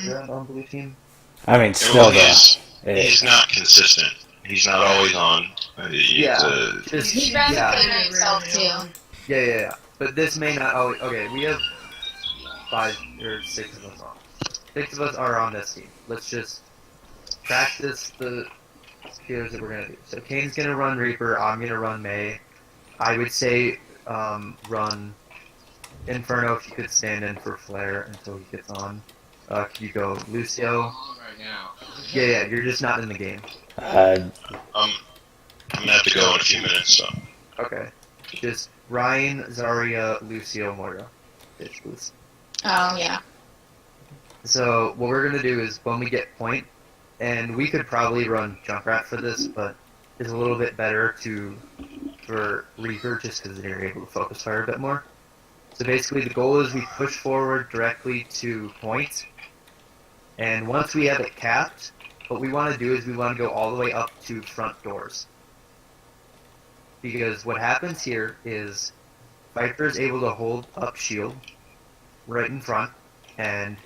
Junkrat on blue team. I mean, still Well, though. he's not consistent. He's not always on. Just He benefited himself too. Yeah. But this may not always. Okay, we have 5 or 6 of us on. 6 of us are on this team. Let's just practice the skills that we're gonna do. So Kane's gonna run Reaper. I'm gonna run May. I would say run Inferno if you could stand in for Flare until he gets on. Could you go Lucio? Right now. Yeah, you're just not in the game. I'm gonna have to go in a few minutes, so. Okay. Just Ryan, Zarya, Lucio, Moira. Bitch, please. Oh, yeah. So, what we're gonna do is, when we get point, and we could probably run Junkrat for this, but it's a little bit better for Reaper, just because they're able to focus fire a bit more. So basically, the goal is we push forward directly to point, and once we have it capped, what we want to do is we want to go all the way up to front doors. Because what happens here is Viper is able to hold up shield right in front, and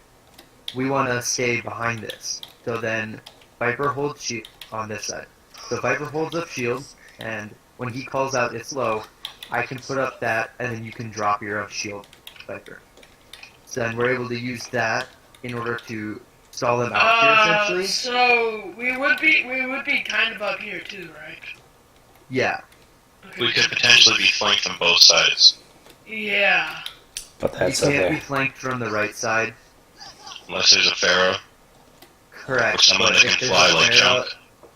we want to stay behind this. So then Viper holds shield on this side. So Viper holds up shield, and when he calls out it's low, I can put up that, and then you can drop your shield, Viper. So then we're able to use that in order to stall them out here, essentially. So we would be kind of up here too, right? Yeah. Okay. We could potentially be flanked on both sides. Yeah. But that's you can't okay. be flanked from the right side. Unless there's a Pharaoh. Correct. Or someone but that if can there's fly a like Pharaoh- Junk.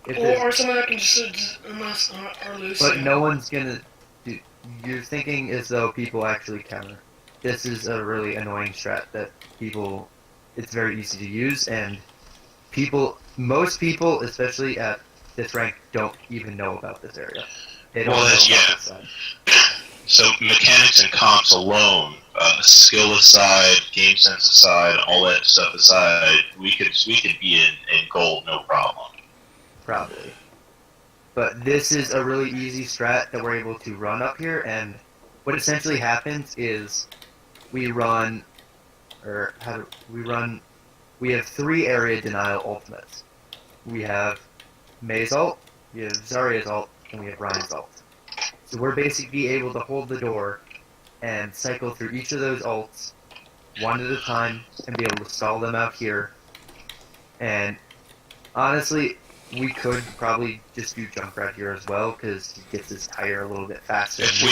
if there's- Or someone that can just unless or Lucio. But no one's gonna. You're thinking as though people actually counter. This is a really annoying strat that people. It's very easy to use, and most people, especially at this rank, don't even know about this area. They don't Well, know about yeah. this side. So mechanics and comps alone, skill aside, game sense aside, all that stuff aside, we could be in gold, no problem. Probably. But this is a really easy strat that we're able to run up here, and what essentially happens is we have 3 area denial ultimates. We have May's ult, we have Zarya's ult, and we have Ryan's ult. So we're basically able to hold the door and cycle through each of those ults one at a time and be able to stall them out here. And honestly, we could probably just do Junkrat here as well, because he gets his tire a little bit faster. If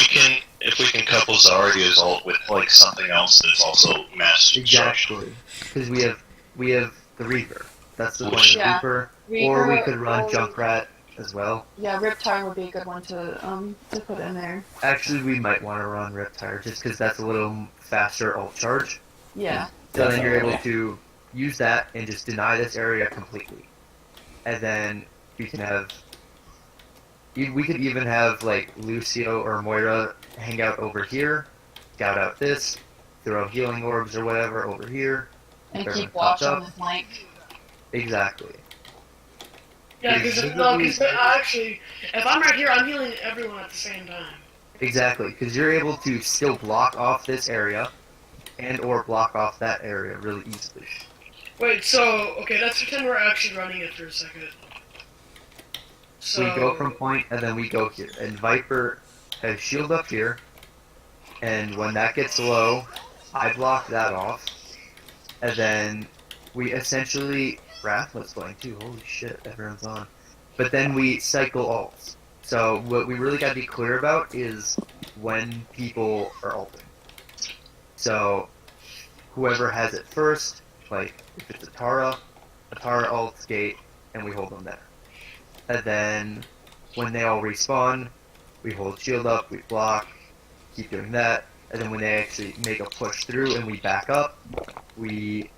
we can couple Zarya's ult with like something else that's also mass destruction. Exactly, because we have the Reaper. That's the point of Yeah. Reaper. Or we could run Junkrat as well. Yeah, Riptide would be a good one to put in there. Actually, we might want to run Riptire just because that's a little faster ult charge. Yeah. So then you're able Definitely. to use that and just deny this area completely. And then we can have. We could even have like Lucio or Moira hang out over here, scout out this, throw healing orbs or whatever over here. And if keep everyone pops watch on up. the flank. Exactly. Yeah, because actually, if I'm right here, I'm healing everyone at the same time. Exactly, because you're able to still block off this area, and or block off that area really easily. Wait, so okay, let's pretend we're actually running it for a second. So We go from point, and then we go here. And Viper has shield up here, and when that gets low, I block that off. And then we essentially... Wrathlet's going too, holy shit, everyone's on. But then we cycle ults. So what we really gotta be clear about is when people are ulting. So whoever has it first, like if it's a Tara ults gate, and we hold them there. And then when they all respawn, we hold shield up, we block, keep doing that, and then when they actually make a push through and we back up, we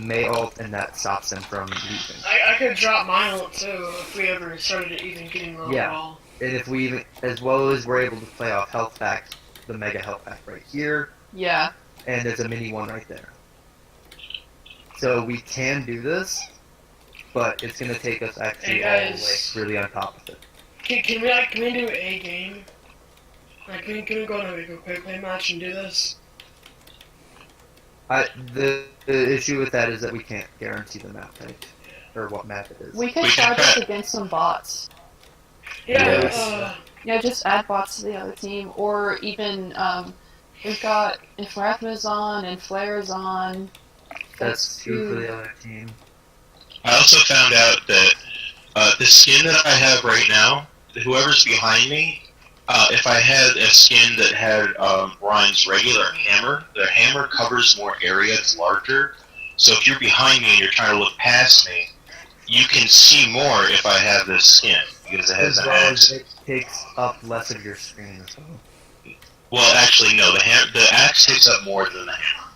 May ult, and that stops them from leaving. I could drop my ult too if we ever started even getting low Yeah. at all. And if we even, as well as we're able to play off health pack, the mega health pack right here, Yeah. and there's a mini one right there. So we can do this, but it's gonna take us actually Hey, all the way guys. really on top of it. Can we do a game? Like, can we go to a quick play match and do this? The issue with that is that we can't guarantee the map type or what map it is. We could We can try this try. against some bots. Yeah, Yes. Yeah, just add bots to the other team, or even we've got if Rathma's on and Flair's on. That's two for the other team. I also found out that the skin that I have right now, whoever's behind me, if I had a skin that had Ryan's regular hammer, the hammer covers more area, it's larger. So if you're behind me and you're trying to look past me, you can see more if I have this skin because it has As an well axe. as it takes up less of your screen as well. Well, actually, no. The axe takes up more than the hammer.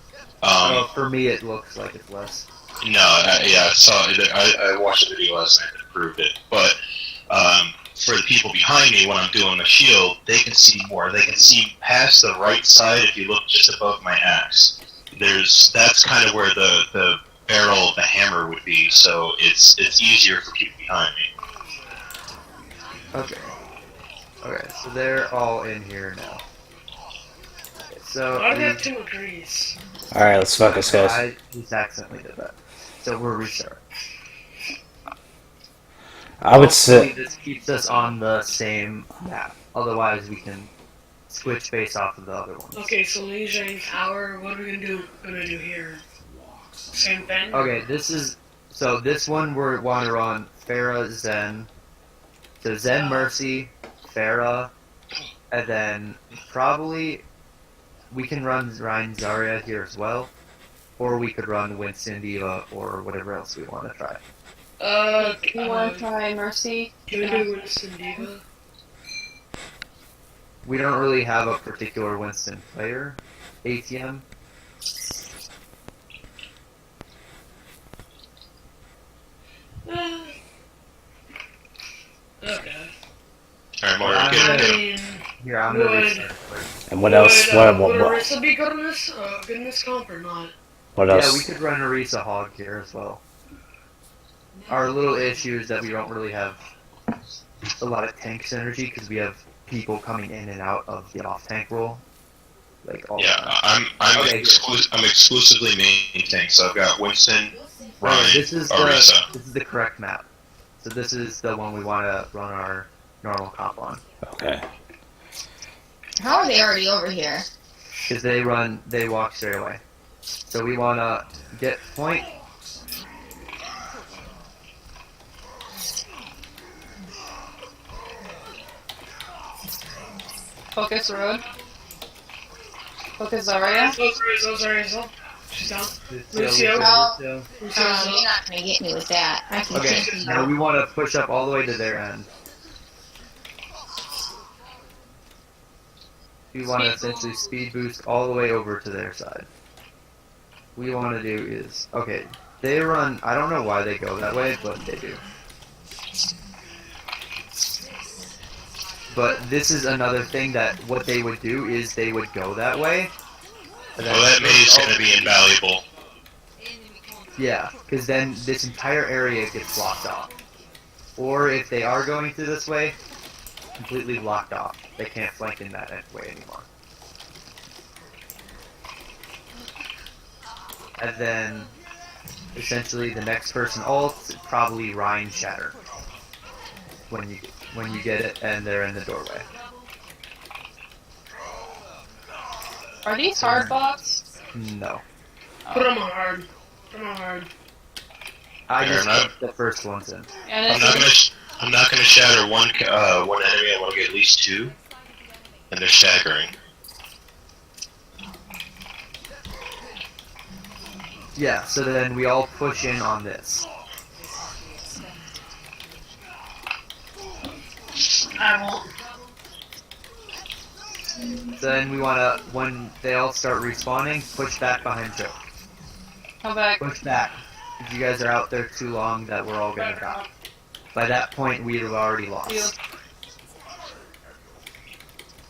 Oh, for me, it looks like it's less. No, I saw it. I watched a video last night that proved it. But for the people behind me, when I'm doing the shield, they can see more. They can see past the right side if you look just above my axe. That's kind of where the barrel of the hammer would be. So it's easier for people behind me. Okay. Okay, so they're all in here now. Okay, so why do they have two agrees? Alright, let's focus, guys. I just accidentally did that. So we're restarting. I would Hopefully say. this keeps us on the same map. Otherwise, we can switch based off of the other ones. Okay, so Lijiang Tower, what are we gonna do here? Same thing? Okay, this one we want to run Pharah, Zen. So Zen, Mercy, Pharah, and then probably we can run Ryan Zarya here as well, or we could run Winston Diva or whatever else we want to try. You want to try Mercy? Can we do Winston Diva? We don't really have a particular Winston player, ATM. Okay. Alright, Mario, I'm get gonna- it. I mean, Here, I'm gonna Would- restart first. And what else? What? Would Orisa be good in this comp or not? What Yeah, we else? could run Orisa Hog here as well. Our little issue is that we don't really have a lot of tank synergy because we have people coming in and out of the off tank role, like all the Yeah, time. I'm Okay, I'm exclusively main tank, so I've got Winston, Ryan, This is Orisa. the correct map. So this is the one we want to run our normal comp on Okay. How are they already over here? because they walk straight away. So we want to get point. Focus Road. Focus Zarya. Sorry. She's down. Lucio. Lucio's Lucio's you're up. not gonna get me with that. I can Okay, see now we want to push up all the way to their end. We want to essentially speed boost all the way over to their side. What we want to do is, okay, they run, I don't know why they go that way, but they do. But this is another thing that what they would do is they would go that way. And Well, that maze is going to be invaluable. Yeah, because then this entire area gets blocked off. Or if they are going through this way, completely blocked off. They can't flank in that way anymore. And then, essentially, the next person ults, probably Ryan Shatter. When you get it and they're in the doorway. Are these hard bots? No. Put them on hard. I Fair just enough. put the first ones in. And I'm not gonna shatter one enemy. I want to get at least two, and they're staggering. Yeah, so then we all push in on this. I won't. Then we wanna, when they all start respawning, push back behind Joe. come back. Push back. If you guys are out there too long, that we're all gonna die. By that point, we'd have already lost. Shield.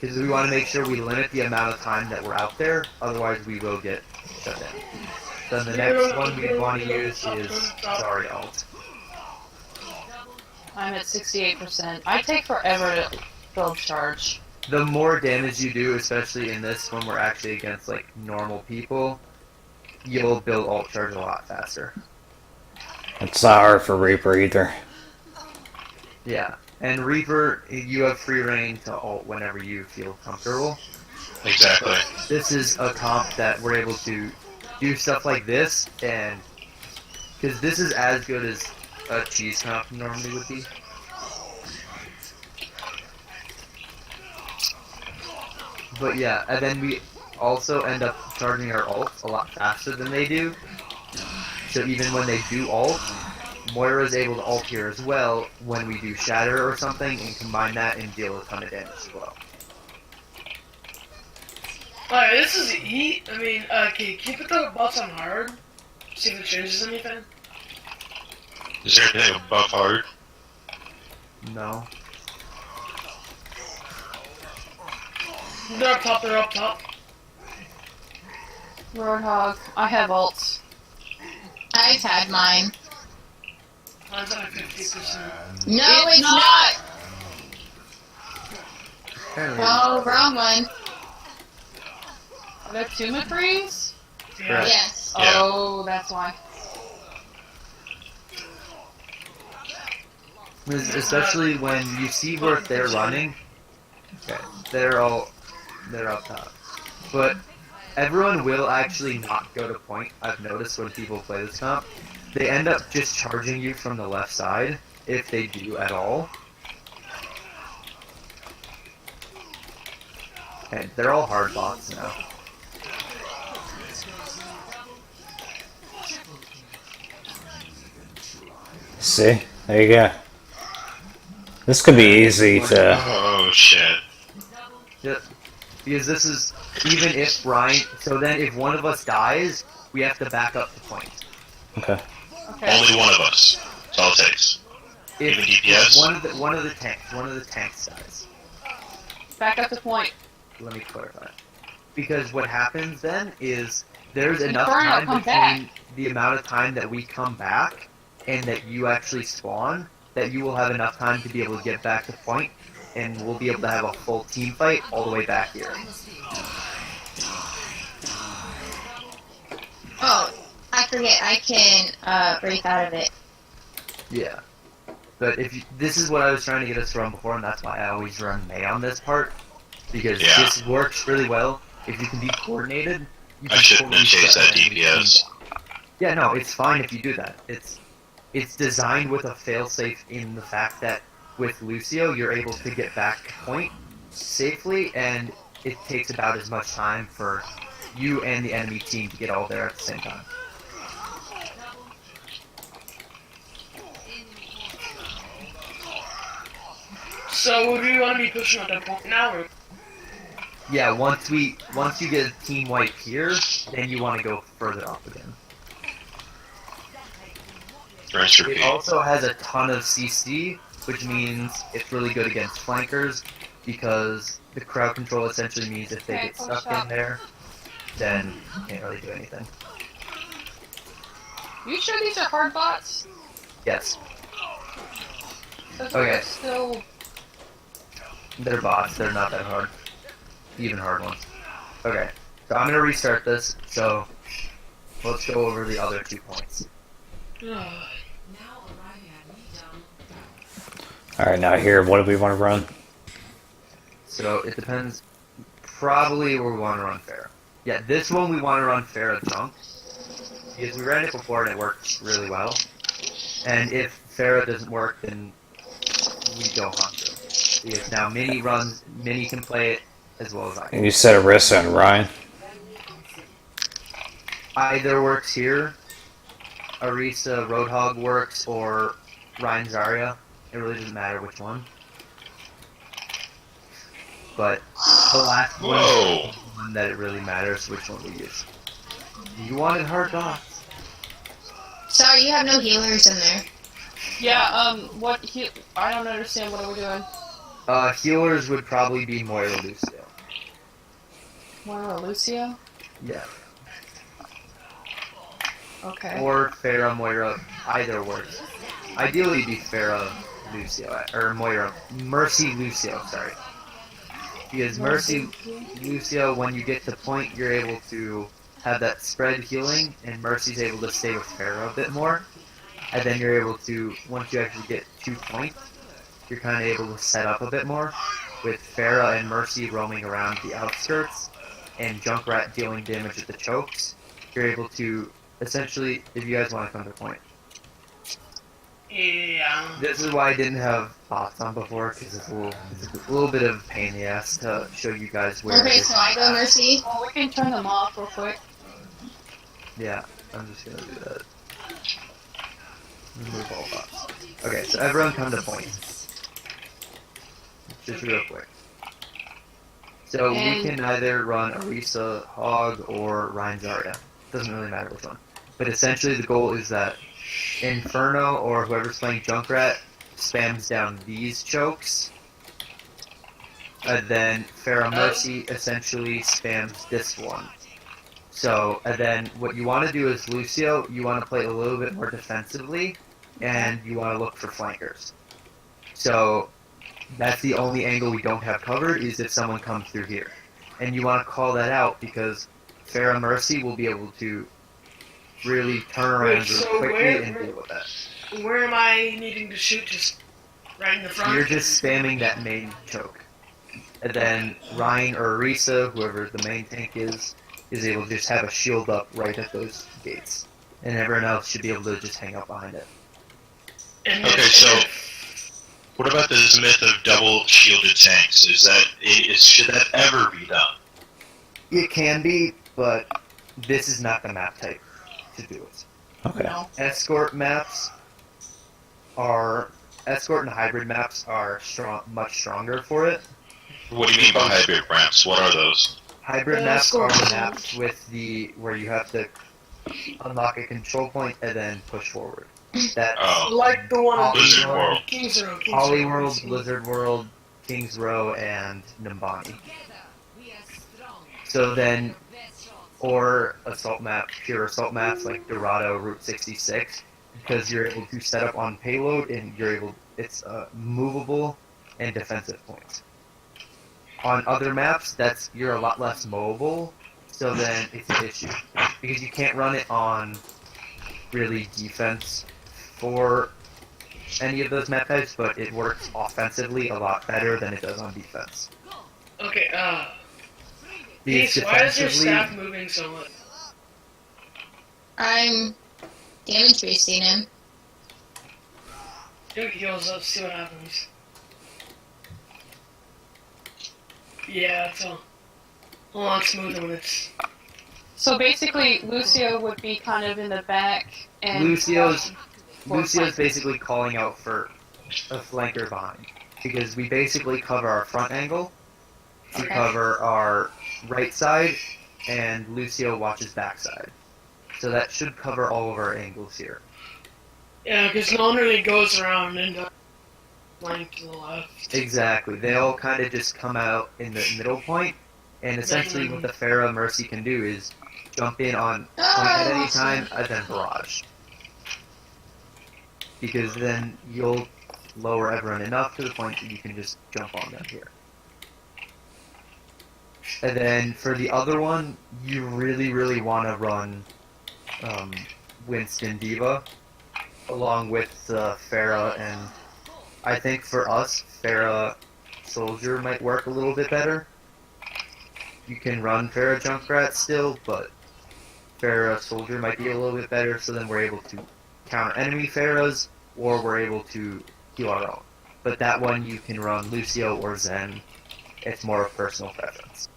Because we want to make sure we limit the amount of time that we're out there, otherwise we will get shut down. Then the next one we'd want to use is Zarya ult. I'm at 68%. I take forever to build charge. The more damage you do, especially in this when we're actually against like normal people, you'll build alt charge a lot faster. It's not hard for Reaper either. Yeah, and Reaper, you have free reign to alt whenever you feel comfortable. Exactly. This is a comp that we're able to do stuff like this, and because this is as good as a cheese comp normally would be. But yeah, and then we also end up charging our ults a lot faster than they do. So even when they do ult, Moira is able to ult here as well when we do Shatter or something and combine that and deal a ton of damage as well. Alright, this is E. I mean, can you put the buffs on hard? See if it changes anything? Is there anything above hard? No. They're up top, they're up top. Roadhog. I have ults. I've had mine. Mine's at 50%. No, it's not. Apparently, Oh, wrong one. Are there two McCrees? Yeah. Right. Yes. Yeah. Oh, that's why. especially when you see where they're running. Okay, they're up top. But everyone will actually not go to point. I've noticed when people play this comp. They end up just charging you from the left side, if they do at all. And they're all hard bots now. See? There you go. This could be easy to... Oh shit. Yep. Because this is, even if Brian, so then if one of us dies, we have to back up the point. Okay. Okay. Only one of us. That's all it takes. If, Even DPS? if one of the tanks dies. Back up the point. Let me clarify. Because what happens then is there's enough Inferno, time come between the amount of time that we come back and that you actually spawn that you will have enough time to be able to get back to point, and we'll be able to have a full team fight all the way back here. Oh, I forget. I can break out of it. Yeah. But if you, this is what I was trying to get us from before, and that's why I always run May on this part, because Yeah. this works really well. If you can be coordinated, you I can shouldn't have totally chased set that enemy DPS. teams. Yeah, no, it's fine if you do that. It's designed with a failsafe in the fact that with Lucio, you're able to get back to point safely, and it takes about as much time for you and the enemy team to get all there at the same time. So would we want to be pushing at that point now, or? Yeah, once you get a team wipe here, then you want to go further up again. Rinse It repeat. also has a ton of CC, which means it's really good against flankers, because the crowd control essentially means if they Okay, get push stuck up. in there, then you can't really do anything. You sure these are hard bots? Yes, Those Okay. are still. they're bots, they're not that hard. Even hard ones. Okay, so I'm gonna restart this, so let's go over the other 2 points. Alright, now here, what do we want to run? So it depends, probably we want to run Pharah. Yeah, this one we want to run Pharah Junk, because we ran it before and it worked really well. And if Pharah doesn't work, then we go Hunter. Because now Mini can play it as well as I can. And you said Arissa and Ryan. Either works here, Arisa Roadhog works, or Ryan Zarya. It really doesn't matter which one. But the last one Whoa! is the one that it really matters which one we use. You wanted hard dots. Sorry, you have no healers in there. Yeah. What? I don't understand. What are we doing? Healers would probably be Moira Lucio. Moira Lucio? Yeah. Okay. Or Pharah Moira, either works. Ideally be Pharah Lucio, or Moira, Mercy Lucio, sorry. Because Mercy Lucio, when you get to point, you're able to have that spread healing, and Mercy's able to stay with Pharah a bit more. And then you're able to, once you actually get 2 points, you're kind of able to set up a bit more, with Pharah and Mercy roaming around the outskirts, and Junkrat dealing damage at the chokes. You're able to, essentially, if you guys want to come to point. Yeah. This is why I didn't have bots on before, because it's a little bit of a pain in the ass to show you guys where Okay, it is. so I go Mercy. Well, we can turn them off real quick. Yeah, I'm just gonna do that. Remove all bots. Okay, so everyone come to point. Just real quick. So we And- can either run Orisa, Hog, or Rein Zarya. Doesn't really matter which one. But essentially the goal is that Inferno or whoever's playing Junkrat spams down these chokes. And then Pharah Mercy essentially spams this one. So, and then what you want to do is Lucio, you want to play a little bit more defensively, and you want to look for flankers. So, that's the only angle we don't have covered, is if someone comes through here. And you want to call that out, because Pharah Mercy will be able to really turn around Wait, really so quickly where- and deal with that. Where am I needing to shoot? Just right in the front? You're just spamming that main choke. And then Ryan or Orisa, whoever the main tank is able to just have a shield up right at those gates. And everyone else should be able to just hang out behind it. And Okay, so what about this myth of double shielded tanks? Should that ever be done? It can be, but this is not the map type to do it. Okay. No. Escort and hybrid maps are much stronger for it. What do you mean by hybrid ramps? What are those? Hybrid Yeah, maps are escort the maps with where you have to unlock a control point and then push forward. That's Oh, like the one on Blizzard World. Kings Row. Holly World, Blizzard World, Kings Row, and Nimbani. So then, or assault map, pure assault maps like Dorado, Route 66, because you're able to set up on payload and it's movable and defensive points. On other maps, you're a lot less mobile, so then it's an issue because you can't run it on really defense for any of those map types, but it works offensively a lot better than it does on defense. Okay, Because Ace, why is your defensively, staff moving so much? I'm damage boosting him. Duke heals up, see what happens. Yeah, it's a lot smoother when it's... So basically, Lucio would be kind of in the back, and Lucio's flank. basically calling out for a flanker behind, because we basically cover our front angle, we Okay. cover our right side, and Lucio watches backside. So that should cover all of our angles here. Yeah, because no one really goes around and flank to the left. Exactly. They all kind of just come out in the middle point, and essentially what the Pharah Mercy can do is jump in on point at any time and then barrage. Because then you'll lower everyone enough to the point that you can just jump on them here. And then for the other one, you really, really want to run Winston Diva along with Pharah, and I think for us, Pharah Soldier might work a little bit better. You can run Pharah Junkrat still, but Pharah Soldier might be a little bit better, so then we're able to counter enemy Pharahs, or we're able to heal our own. But that one you can run Lucio or Zen. It's more of personal preference.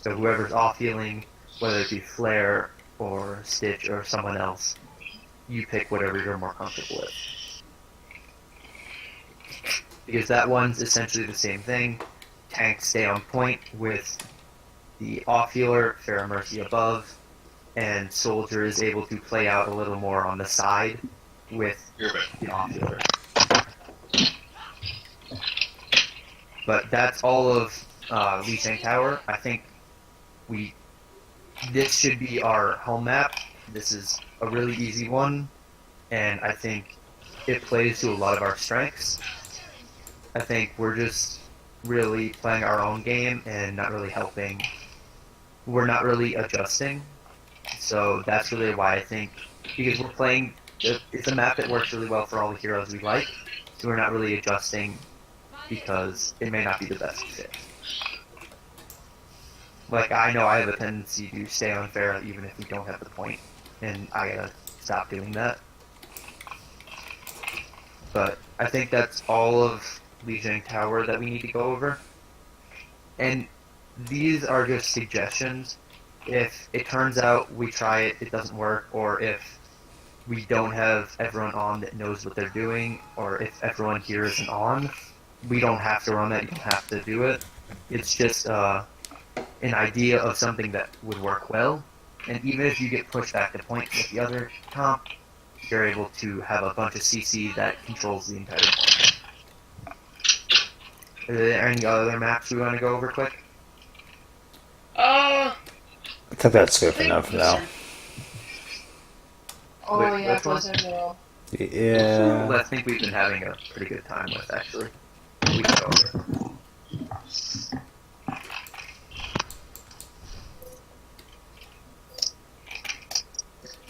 So whoever's off healing, whether it be Flare or Stitch or someone else, you pick whatever you're more comfortable with. Because that one's essentially the same thing. Tanks stay on point with the off healer, Pharah Mercy above, and Soldier is able to play out a little more on the side with You're back. the off healer. But that's all of Lee Chang Tower. I think this should be our home map. This is a really easy one, and I think it plays to a lot of our strengths. I think we're just really playing our own game and not really helping we're not really adjusting. So that's really why I think, because we're playing, it's a map that works really well for all the heroes we like, so we're not really adjusting because it may not be the best fit. Like, I know I have a tendency to stay unfair even if we don't have the point, and I gotta stop doing that. But I think that's all of Lijiang Tower that we need to go over. And these are just suggestions. If it turns out we try it, it doesn't work, or if we don't have everyone on that knows what they're doing, or if everyone here isn't on, we don't have to run that, you don't have to do it. It's just an idea of something that would work well, and even if you get pushed back to point with the other comp, you're able to have a bunch of CC that controls the entire point. Are there any other maps we want to go over quick? I think that's good think enough now. Oh Wait, yeah, which one? Blizzard World. Yeah. I think we've been having a pretty good time with, actually. We can go over.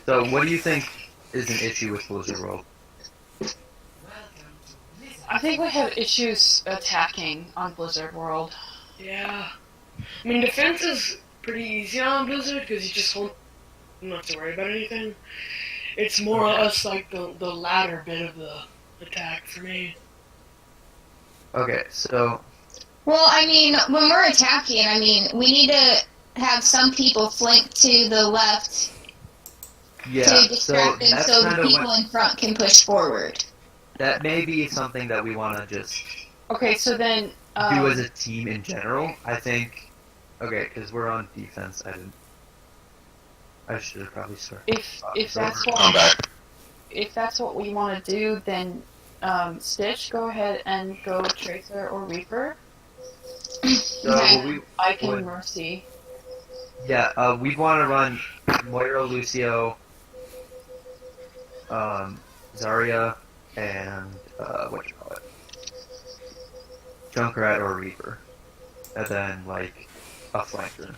So, what do you think is an issue with Blizzard World? I think we have issues attacking on Blizzard World. Yeah. I mean, defense is pretty easy on Blizzard because you just don't have to worry about anything. It's more or less like the latter bit of the attack for me. Okay, so Well, I mean, when we're attacking, I mean, we need to have some people flank to the left yeah, to so distract them that's so the kind of people what, in front can push forward. that may be something that we want to just Okay, so then do as a team in general. I think, okay, because we're on defense. I should have probably started. if that's I'm what back. if that's what we want to do, then Stitch, go ahead and go Tracer or Reaper. So Okay. I can Would- Mercy. we want to run Moira, Lucio, Zarya, and what do you call it? Junkrat or Reaper, and then like a flanker.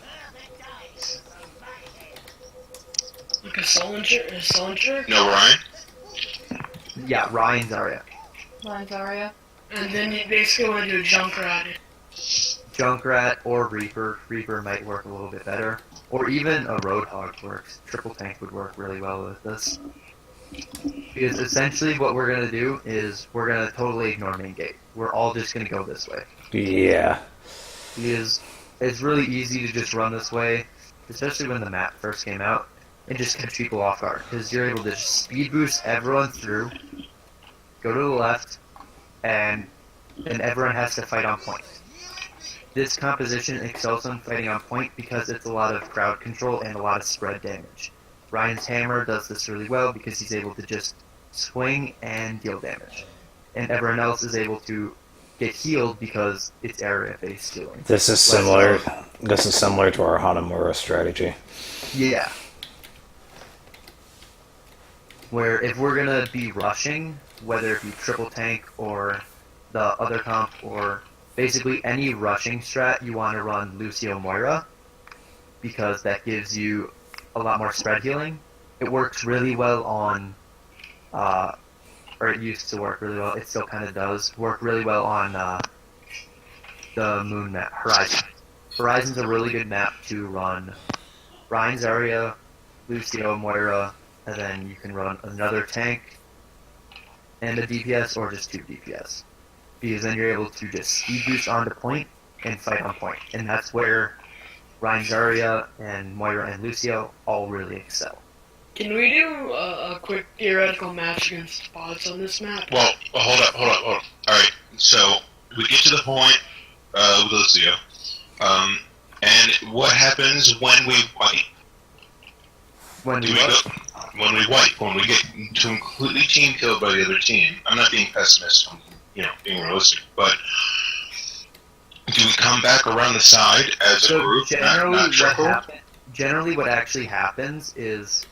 Like a Solinger, No, Ryan? Yeah, Ryan, Zarya, Ryan Zarya. and then you basically want to do Junkrat. Junkrat or Reaper. Reaper might work a little bit better, or even a Roadhog works. Triple tank would work really well with this. Because essentially what we're gonna do is we're gonna totally ignore main gate. We're all just gonna go this way. Yeah. Because it's really easy to just run this way, especially when the map first came out, and just catch people off guard. Because you're able to just speed boost everyone through, go to the left, and then everyone has to fight on point. This composition excels on fighting on point because it's a lot of crowd control and a lot of spread damage. Ryan's hammer does this really well because he's able to just swing and deal damage. And everyone else is able to get healed because it's area-based healing. This is similar. This is similar to our Hanamura strategy. Yeah. Where if we're gonna be rushing, whether it be triple tank or the other comp or basically any rushing strat, you want to run Lucio Moira because that gives you a lot more spread healing. It works really well on, or it used to work really well. It still kind of does work really well on the Moon map, Horizon. Horizon's a really good map to run Ryan Zarya, Lucio Moira, and then you can run another tank and a DPS or just 2 DPS. Because then you're able to just speed boost onto point and fight on point. And that's where Ryan Zarya and Moira and Lucio all really excel. Can we do a quick theoretical match against bots on this map? Well, hold up. Alright, so we get to the point with Lucio. And what happens when we wipe? When we Do we look, go, when we wipe, when we get completely team killed by the other team? I'm not being pessimist, I'm being realistic, but do we come back around the side as a so group, not triple? generally what actually happens is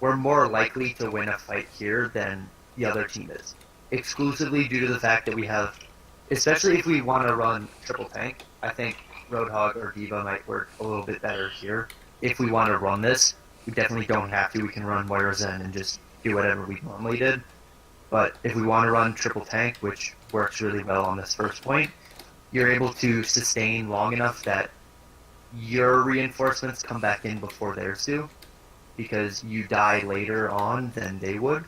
we're more likely to win a fight here than the other team is. Exclusively due to the fact that we have, especially if we want to run triple tank, I think Roadhog or Diva might work a little bit better here. If we want to run this, we definitely don't have to. We can run Moira Zen and just do whatever we normally did. But if we want to run triple tank, which works really well on this first point, you're able to sustain long enough that your reinforcements come back in before theirs do, because you die later on than they would.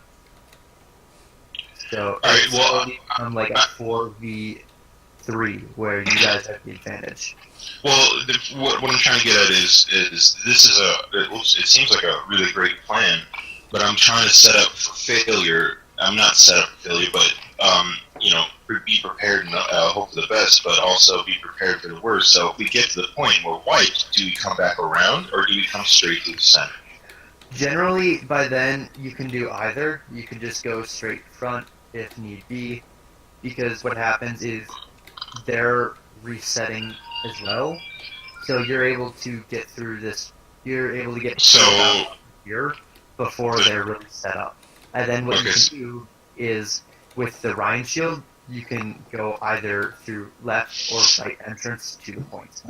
So Alright, it's well, become like a 4v3 where you guys have the advantage. Well, what I'm trying to get at is this is it seems like a really great plan, but I'm trying to set up for failure. I'm not set up for failure, but be prepared and hope for the best, but also be prepared for the worst. So if we get to the point where we're wiped, do we come back around or do we come straight to the center? Generally, by then, you can do either. You can just go straight front if need be, because what happens is they're resetting as well. So you're able to get through this. You're able to get So here before they're really set up. And then what you can do is, with the Rhine Shield, you can go either through left or right entrance to the points.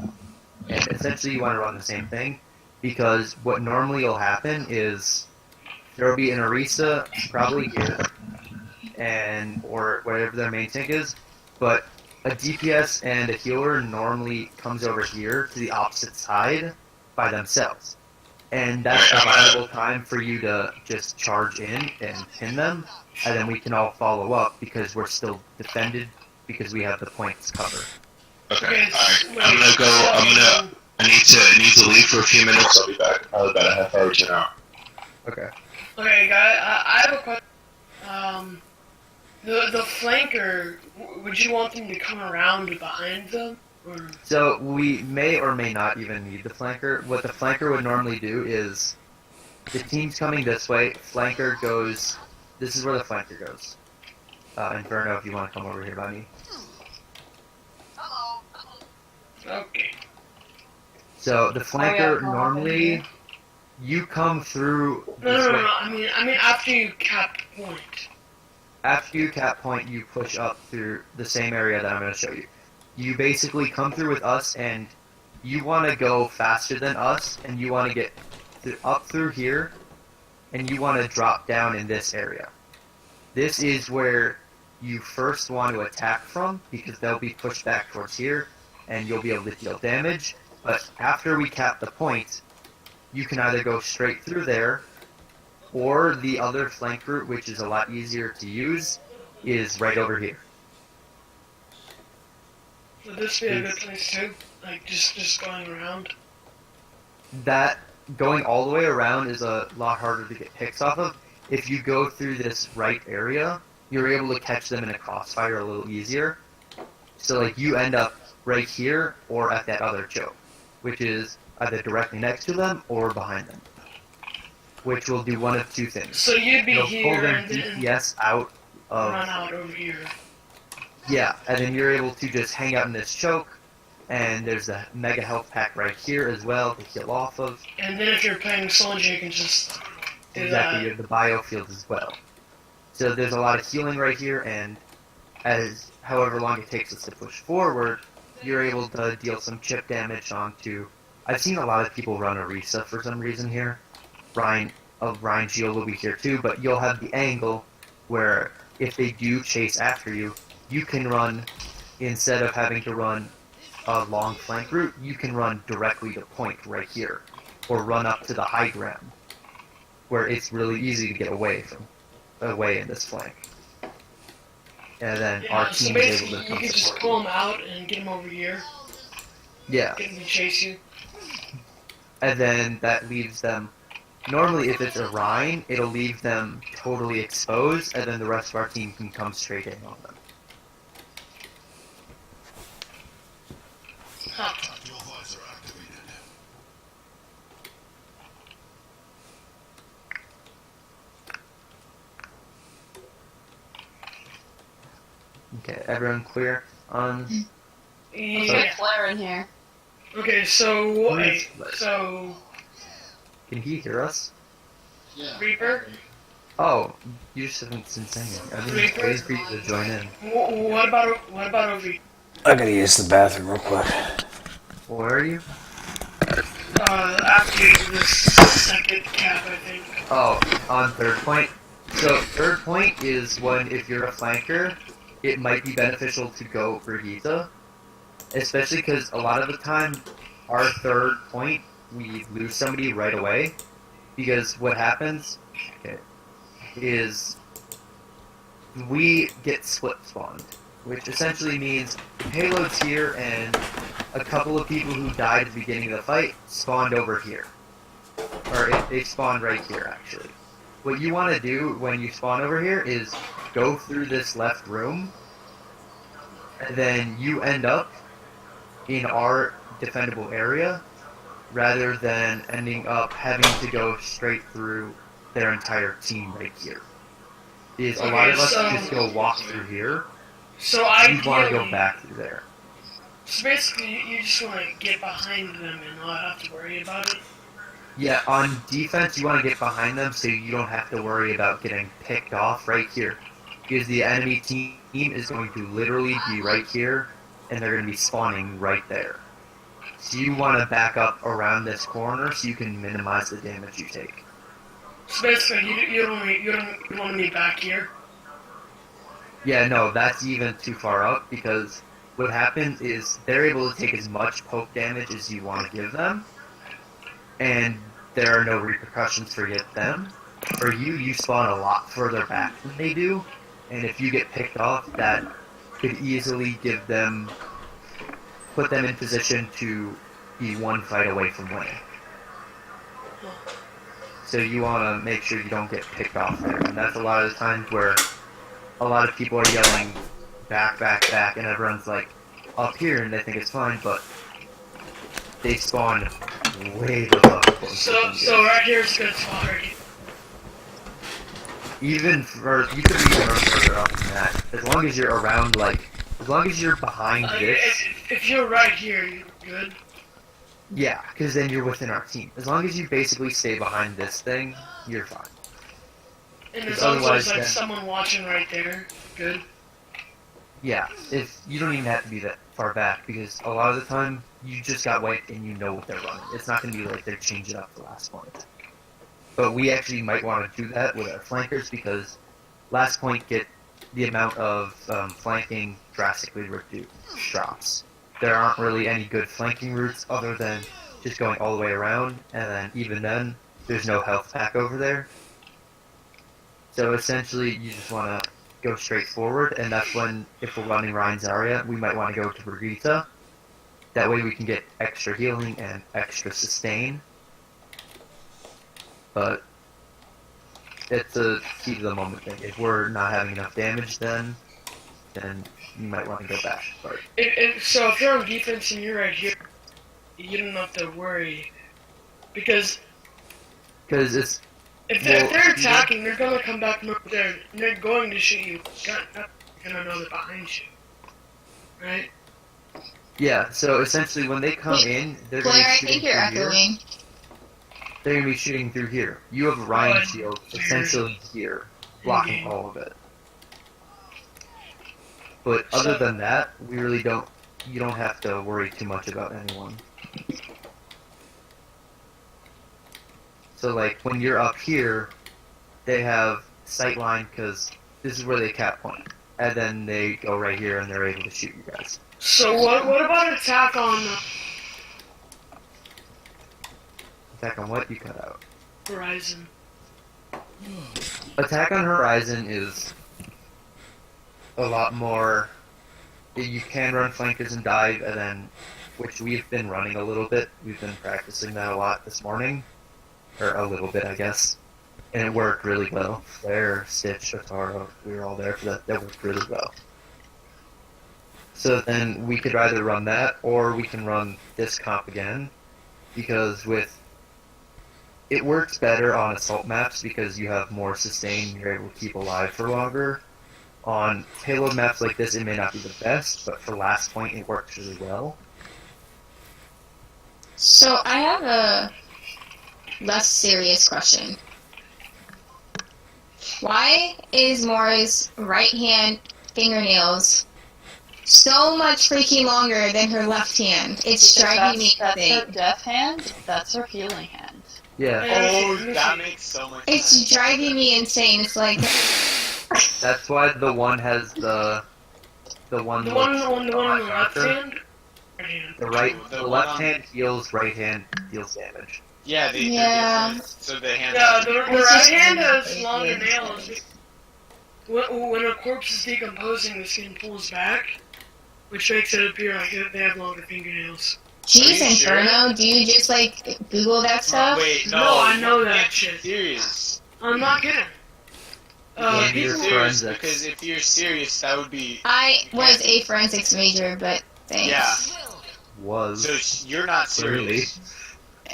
And essentially you want to run the same thing, because what normally will happen is there will be an Orisa probably here, or whatever their main tank is, but a DPS and a healer normally comes over here to the opposite side by themselves. And that's a viable time for you to just charge in and pin them, and then we can all follow up because we're still defended because we have the points covered. Okay, alright. I'm gonna go. I need to leave for a few minutes. I'll be back probably about a half hour to an hour. Okay. Okay, guy, I have a question. The flanker, would you want them to come around behind them? Or? So we may or may not even need the flanker. What the flanker would normally do is, the team's coming this way, flanker goes, this is where the flanker goes. Inferno, if you want to come over here by me. Okay. So the flanker normally, you come through this way. No. I mean after you cap point. After you cap point, you push up through the same area that I'm going to show you. You basically come through with us, and you want to go faster than us, and you want to get up through here, and you want to drop down in this area. This is where you first want to attack from, because they'll be pushed back towards here, and you'll be able to deal damage. But after we cap the point, you can either go straight through there, or the other flank route, which is a lot easier to use, is right over here. Would this be a good place too? Like just going around? That going all the way around is a lot harder to get picks off of. If you go through this right area, you're able to catch them in a crossfire a little easier. So like you end up right here or at that other choke, which is either directly next to them or behind them, which will do one of two things. So you'd be It'll here pull their and then DPS out of, run out over here. yeah, and then you're able to just hang out in this choke, and there's a mega health pack right here as well to heal off of. And then if you're playing Soldier, you can just do Exactly, you that. have the biofield as well. So there's a lot of healing right here, and as however long it takes us to push forward, you're able to deal some chip damage onto. I've seen a lot of people run Orisa for some reason here. Rhine Shield will be here too, but you'll have the angle where if they do chase after you, you can run, instead of having to run a long flank route, you can run directly to point right here, or run up to the high ground, where it's really easy to get away in this flank. And then our Yeah, so team is able basically to you come can just support. pull them out and get them over here. Yeah, Get them to chase you. and then that leaves them. Normally, if it's a Rhine, it'll leave them totally exposed, and then the rest of our team can come straight in on them. Huh. Okay, everyone clear on? There's Yeah. a flare in here. Okay, so Where is wait, Flash? so Can he hear us? Reaper, Oh, you just haven't been saying it. I've been Reaper? waiting for you to join in. what about over here? I gotta use the bathroom real quick. Where are you? After this second cap, I think. Oh, on third point. So third point is when, if you're a flanker, it might be beneficial to go Brigitte, especially because a lot of the time, our third point, we lose somebody right away, because what happens is we get split spawned, which essentially means payload's here and a couple of people who died at the beginning of the fight spawned over here. Or they spawned right here, actually. What you want to do when you spawn over here is go through this left room, and then you end up in our defendable area, rather than ending up having to go straight through their entire team right here. Is a lot of us just go walk through here. So We I want to go back through there. So basically, you just want to get behind them and not have to worry about it. Yeah, on defense, you want to get behind them so you don't have to worry about getting picked off right here. Because the enemy team is going to literally be right here, and they're going to be spawning right there. So you want to back up around this corner so you can minimize the damage you take. So basically, you don't want me back here. Yeah, no, that's even too far up, because what happens is they're able to take as much poke damage as you want to give them, and there are no repercussions for them. For you, you spawn a lot further back than they do, and if you get picked off, that could easily put them in position to be one fight away from winning. So you want to make sure you don't get picked off there, and that's a lot of the times where a lot of people are yelling back, back, back, and everyone's like up here and they think it's fine, but they spawn way the fuck closer. So right here is a good spot already. Even for, you could be even further up than that. As long as you're around, like, as long as you're behind this. If you're right here, you're good. Yeah, because then you're within our team. As long as you basically stay behind this thing, you're fine. And Because as long as otherwise there's like then- someone watching right there, good. Yeah, if you don't even have to be that far back, because a lot of the time you just got wiped and you know what they're running. It's not going to be like they're changing up the last point. But we actually might want to do that with our flankers, because last point get the amount of flanking drastically drops. There aren't really any good flanking routes other than just going all the way around, and then even then, there's no health pack over there. So essentially, you just want to go straight forward, and that's when, if we're running Ryan's area, we might want to go to Brigitte. That way we can get extra healing and extra sustain. But it's a key to the moment thing. If we're not having enough damage then you might want to go back. But So if you're on defense and you're right here, you don't have to worry. Because it's... if Well, they're attacking, they're gonna come back from over there, and they're going to shoot you. You're gonna know they're behind you. Right? Yeah, so essentially when they come in, they're going Blair, to I be think shooting you're through here. echoing. They're going to be shooting through here. You have a Ryan shield essentially here, blocking all of it. But other than that, we really you don't have to worry too much about anyone. So like, when you're up here, they have sight line, because this is where they cap point. And then they go right here and they're able to shoot you guys. So what about attack on Attack on what? You cut out. Horizon? Attack on Horizon is a lot more. You can run flankers and dive, and then, which we've been running a little bit. We've been practicing that a lot this morning, or a little bit, I guess, and it worked really well. Flare, Stitch, Otaro, we were all there for that. That worked really well. So then we could either run that, or we can run this comp again, because it works better on assault maps because you have more sustain, you're able to keep alive for longer. On payload maps like this, it may not be the best, but for last point, it works really well. So I have a less serious question. Why is Mora's right hand fingernails so much freaking longer than her left hand. It's driving me That's her insane. death hand. That's her healing hand. Yeah, Yeah. Oh, that makes so much It's sense. driving me insane. It's like, that's why the one has the one. The one looks on the one on the left darker. hand. Right hand. The The one left on- hand heals, right hand deals damage. Yeah, they're Yeah. different. So the hand. Yeah, the It's right just hand has really longer weird. nails. When a corpse is decomposing, the skin pulls back, which makes it appear like they have longer fingernails. geez, Are you sure? Inferno, do you just like Google that stuff? Wait, no, No, I know you that can't be shit. Serious. I'm not kidding. Yeah, If you're you're People, serious, forensics. because if you're serious, that would be. I was a forensics major, but thanks. Yeah. Was So you're not serious.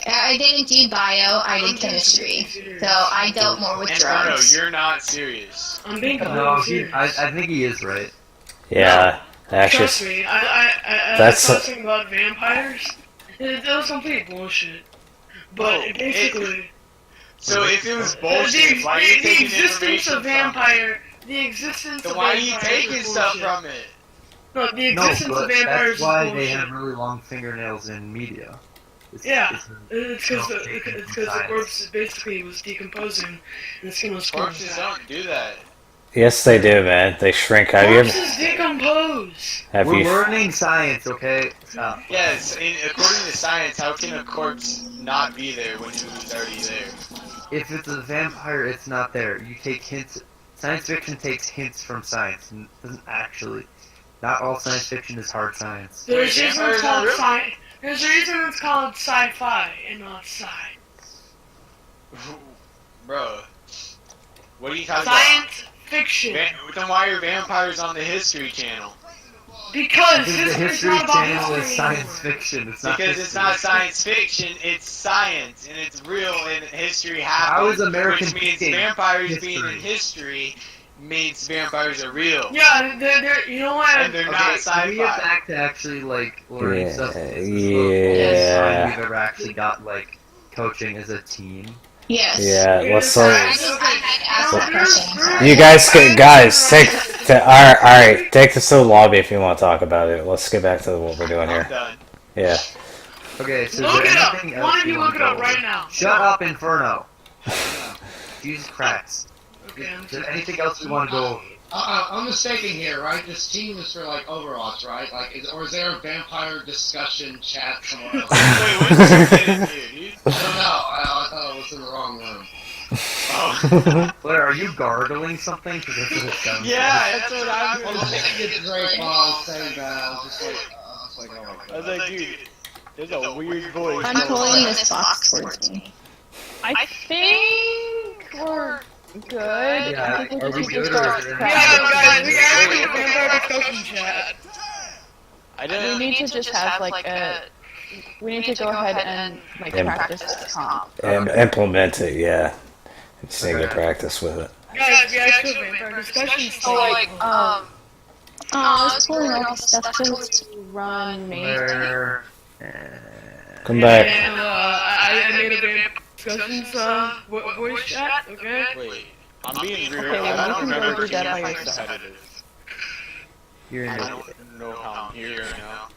I didn't do bio, I did chemistry. So I dealt more with Inferno, drugs. you're not serious. I'm being no, completely I serious. think he is right. Yeah, actually, Trust me, I That's- something about vampires. It was complete bullshit. But Oh, basically, So if it was the, bullshit, why are you the taking existence information of from it? vampire, the existence Then of why are you vampires taking is stuff bullshit. from it? No, the No, existence but of vampires that's why is they bullshit. have really long fingernails in media. Yeah. it's- It's because No, taken the from science. corpse basically was decomposing and the skin was pulling Corpses back. don't do that. yes, they do, man. They shrink. Have you ever? Corpses decompose. Have We're you? learning science, okay? Stop. Yes, according to science, how can a corpse not be there when it was already there? If it's a vampire, it's not there. You take hints. Science fiction takes hints from science, and doesn't actually. Not all science fiction is hard science. There's a reason vampires it's are called real? sci. There's a reason it's called sci-fi and not sci. Bro, what are you talking Science fiction. about? Then why are vampires on the History Channel? Because Because the history's History not about Channel is history science anymore. fiction. It's not Because history. it's not science fiction, it's science, and it's real, and history happens. How is American which means thinking vampires being in history? history means vampires are real. Yeah, they're you know what? And they're not Okay, can we get sci-fi. back to actually like learning Yeah, stuff? This is the yeah. first time we've ever actually got like coaching as a team. Yes. Yeah. Let's. I just I had to ask that question. You guys, take. All right. Take this to the lobby if you want to talk about it. Let's get back to what we're doing I'm here. done. Yeah. Okay, so Look is it there up. anything else One of you you look want it to up go right over? now. Shut up, Inferno. Jesus Christ. Okay, I'm Is there anything else we want to go over? I'm mistaken here, right? This team is for like Overwatch, right? Like, or is there a vampire discussion chat somewhere else? I Wait, what's your opinion here, dude? don't know. I thought I was in the wrong room. Oh. Blair, are you gargling something? Because that's what it sounds Yeah, that's what I'm Well, I think it's great while I was saying that. I was just like, oh my I god. was like, dude, there's a weird voice. I'm pulling this box towards me. I think we're good. Yeah, I think are we we should good, just or start is there Yeah, guys, we Wait, actually have vampire discussion chat. I We didn't. need to just have like a. We need to go ahead and like And- practice this comp. And implement it. Yeah. Just need to get Okay. practice with it. Guys, we actually have vampire discussion So like Oh, I was pulling all this stuff too. run main. Where? Come back. And, I made a vampire discussions voice chat, okay? Wait, I'm being real. Okay, I well, don't you can go remember do that being by this yourself. competitive. You're in I it. don't know how I'm here right now.